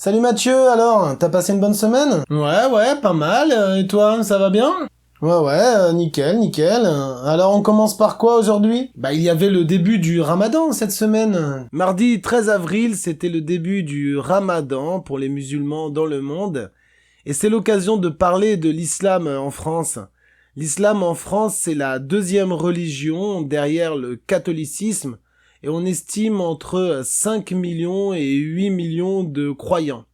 Salut Mathieu, alors, t'as passé une bonne semaine? Ouais, pas mal, et toi, ça va bien? Ouais, nickel. Alors on commence par quoi aujourd'hui? Bah il y avait le début du Ramadan cette semaine. Mardi 13 avril, c'était le début du Ramadan pour les musulmans dans le monde. Et c'est l'occasion de parler de l'islam en France. L'islam en France, c'est la deuxième religion derrière le catholicisme et on estime entre 5 millions et 8 millions de croyants.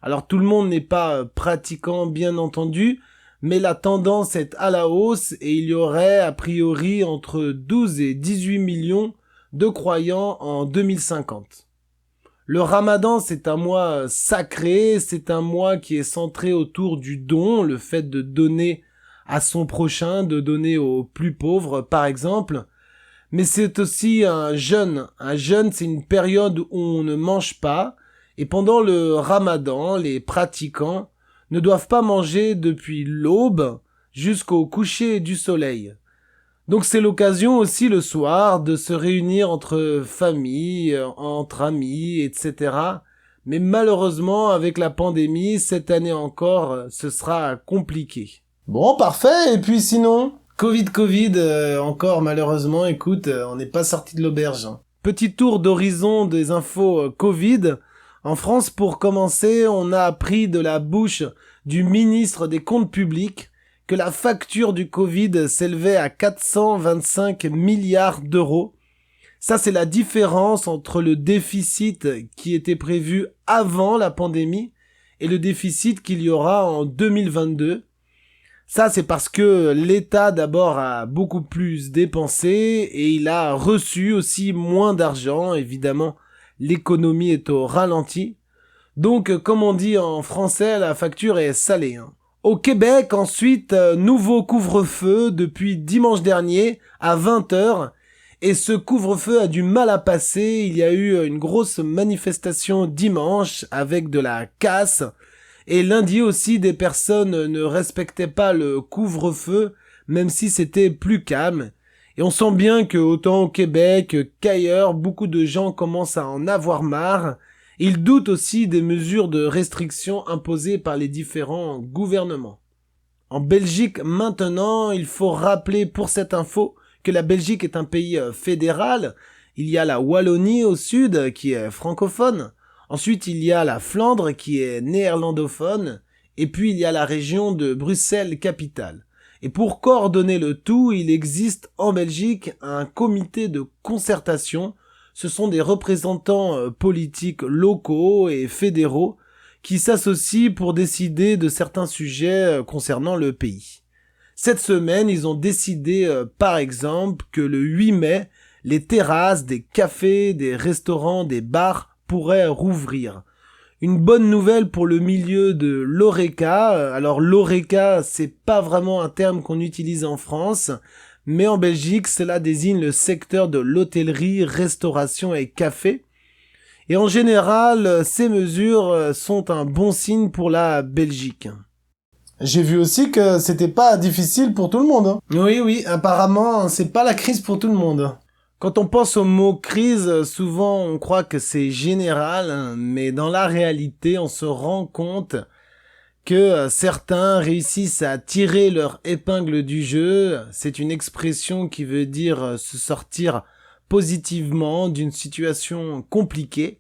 Alors tout le monde n'est pas pratiquant bien entendu, mais la tendance est à la hausse et il y aurait a priori entre 12 et 18 millions de croyants en 2050. Le Ramadan, c'est un mois sacré, c'est un mois qui est centré autour du don, le fait de donner à son prochain, de donner aux plus pauvres par exemple. Mais c'est aussi un jeûne. Un jeûne, c'est une période où on ne mange pas. Et pendant le Ramadan, les pratiquants ne doivent pas manger depuis l'aube jusqu'au coucher du soleil. Donc c'est l'occasion aussi le soir de se réunir entre familles, entre amis, etc. Mais malheureusement, avec la pandémie, cette année encore, ce sera compliqué. Bon, parfait. Et puis sinon, Covid, encore malheureusement, écoute, on n'est pas sorti de l'auberge. Petit tour d'horizon des infos Covid. En France, pour commencer, on a appris de la bouche du ministre des Comptes publics que la facture du Covid s'élevait à 425 milliards d'euros. Ça, c'est la différence entre le déficit qui était prévu avant la pandémie et le déficit qu'il y aura en 2022. Ça, c'est parce que l'État, d'abord, a beaucoup plus dépensé et il a reçu aussi moins d'argent. Évidemment, l'économie est au ralenti. Donc, comme on dit en français, la facture est salée. Au Québec, ensuite, nouveau couvre-feu depuis dimanche dernier à 20h. Et ce couvre-feu a du mal à passer. Il y a eu une grosse manifestation dimanche avec de la casse. Et lundi aussi, des personnes ne respectaient pas le couvre-feu, même si c'était plus calme. Et on sent bien que autant au Québec qu'ailleurs, beaucoup de gens commencent à en avoir marre. Ils doutent aussi des mesures de restriction imposées par les différents gouvernements. En Belgique, maintenant, il faut rappeler pour cette info que la Belgique est un pays fédéral. Il y a la Wallonie au sud, qui est francophone. Ensuite, il y a la Flandre, qui est néerlandophone. Et puis, il y a la région de Bruxelles-Capitale. Et pour coordonner le tout, il existe en Belgique un comité de concertation. Ce sont des représentants politiques locaux et fédéraux qui s'associent pour décider de certains sujets concernant le pays. Cette semaine, ils ont décidé, par exemple, que le 8 mai, les terrasses des cafés, des restaurants, des bars pourraient rouvrir. Une bonne nouvelle pour le milieu de l'horeca. Alors l'horeca, c'est pas vraiment un terme qu'on utilise en France, mais en Belgique, cela désigne le secteur de l'hôtellerie, restauration et café. Et en général, ces mesures sont un bon signe pour la Belgique. J'ai vu aussi que c'était pas difficile pour tout le monde. Oui, apparemment, c'est pas la crise pour tout le monde. Quand on pense au mot crise, souvent on croit que c'est général, mais dans la réalité, on se rend compte que certains réussissent à tirer leur épingle du jeu. C'est une expression qui veut dire se sortir positivement d'une situation compliquée.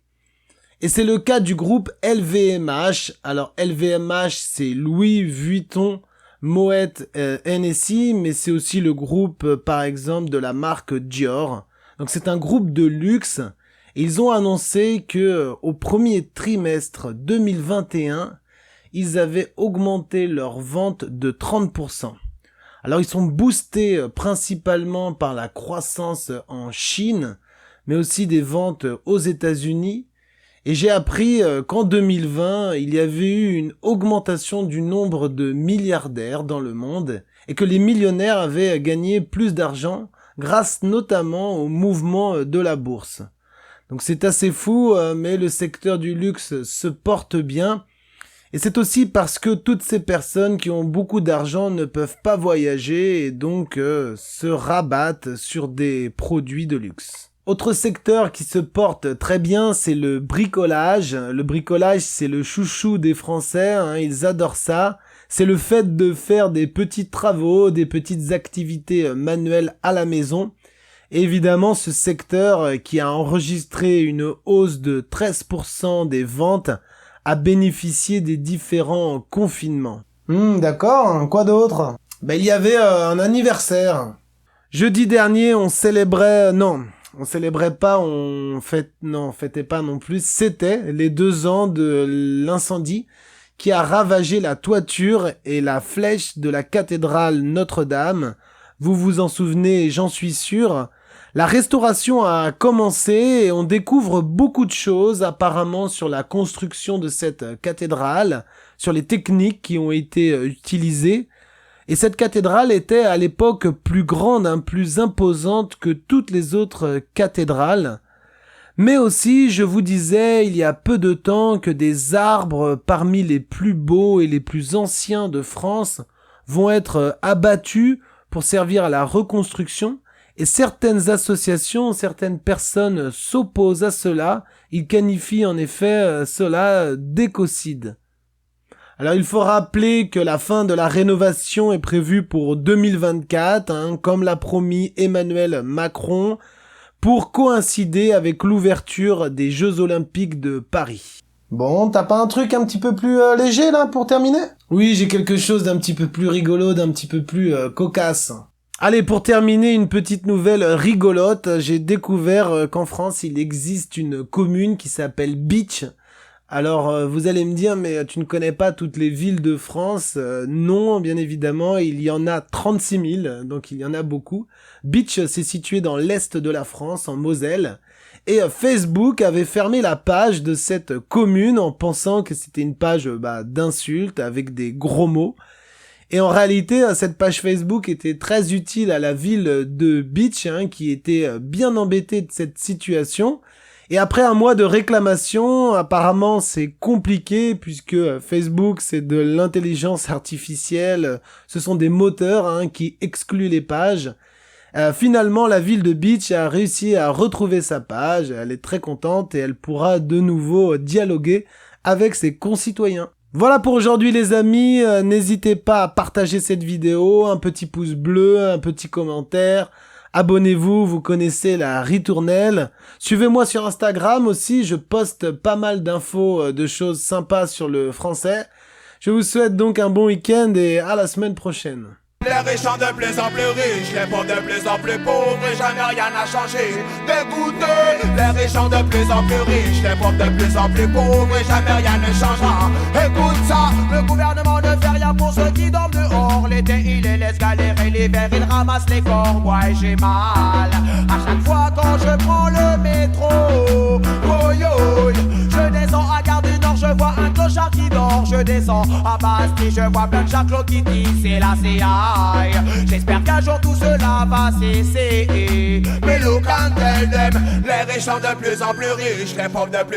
Et c'est le cas du groupe LVMH. Alors LVMH, c'est Louis Vuitton, Moet Hennessy, mais c'est aussi le groupe, par exemple, de la marque Dior. Donc c'est un groupe de luxe. Et ils ont annoncé que au premier trimestre 2021, ils avaient augmenté leurs ventes de 30%. Alors ils sont boostés principalement par la croissance en Chine, mais aussi des ventes aux États-Unis. Et j'ai appris qu'en 2020, il y avait eu une augmentation du nombre de milliardaires dans le monde et que les millionnaires avaient gagné plus d'argent grâce notamment au mouvement de la bourse. Donc c'est assez fou, mais le secteur du luxe se porte bien. Et c'est aussi parce que toutes ces personnes qui ont beaucoup d'argent ne peuvent pas voyager et donc se rabattent sur des produits de luxe. Autre secteur qui se porte très bien, c'est le bricolage. Le bricolage, c'est le chouchou des Français, hein, ils adorent ça. C'est le fait de faire des petits travaux, des petites activités manuelles à la maison. Et évidemment, ce secteur qui a enregistré une hausse de 13% des ventes a bénéficié des différents confinements. D'accord, quoi d'autre? Il y avait un anniversaire. Jeudi dernier, on célébrait pas, on fêtait pas non plus. C'était les 2 ans de l'incendie qui a ravagé la toiture et la flèche de la cathédrale Notre-Dame. Vous vous en souvenez, j'en suis sûr. La restauration a commencé et on découvre beaucoup de choses apparemment sur la construction de cette cathédrale, sur les techniques qui ont été utilisées. Et cette cathédrale était à l'époque plus grande, plus imposante que toutes les autres cathédrales. Mais aussi, je vous disais il y a peu de temps que des arbres parmi les plus beaux et les plus anciens de France vont être abattus pour servir à la reconstruction. Et certaines associations, certaines personnes s'opposent à cela. Ils qualifient en effet cela d'écocide. Alors il faut rappeler que la fin de la rénovation est prévue pour 2024, comme l'a promis Emmanuel Macron, pour coïncider avec l'ouverture des Jeux Olympiques de Paris. Bon, t'as pas un truc un petit peu plus léger là pour terminer? Oui, j'ai quelque chose d'un petit peu plus rigolo, d'un petit peu plus cocasse. Allez, pour terminer, une petite nouvelle rigolote. J'ai découvert qu'en France, il existe une commune qui s'appelle Bitche. Alors, vous allez me dire, mais tu ne connais pas toutes les villes de France? Non, bien évidemment, il y en a 36 000, donc il y en a beaucoup. Bitche, c'est situé dans l'est de la France, en Moselle. Et Facebook avait fermé la page de cette commune en pensant que c'était une page d'insultes avec des gros mots. Et en réalité, cette page Facebook était très utile à la ville de Bitche, qui était bien embêtée de cette situation. Et après un mois de réclamation, apparemment c'est compliqué puisque Facebook c'est de l'intelligence artificielle, ce sont des moteurs qui excluent les pages. Finalement, la ville de Bitche a réussi à retrouver sa page, elle est très contente et elle pourra de nouveau dialoguer avec ses concitoyens. Voilà pour aujourd'hui les amis, n'hésitez pas à partager cette vidéo, un petit pouce bleu, un petit commentaire, abonnez-vous, vous connaissez la ritournelle. Suivez-moi sur Instagram aussi, je poste pas mal d'infos, de choses sympas sur le français. Je vous souhaite donc un bon week-end et à la semaine prochaine. Les riches sont de plus en plus riches, les pauvres de plus en plus pauvres et jamais rien n'a changé. Dégoûté, les riches sont de plus en plus riches, les pauvres de plus en plus pauvres et jamais rien ne changera. Écoute ça, le gouvernement ne fait rien pour ceux qui dorment dehors. L'été il les laisse galérer, l'hiver il ramasse les corps. Moi j'ai mal à chaque fois quand je prends le métro. Oh yo, je descends à Gare du Nord, je vois un clochard qui dort. Je descends à Bastille, je vois plein de chaclos qui disent c'est la CA. J'espère qu'un jour tout cela va cesser. Mais look and tell them, les riches sont de plus en plus riches, les pauvres de plus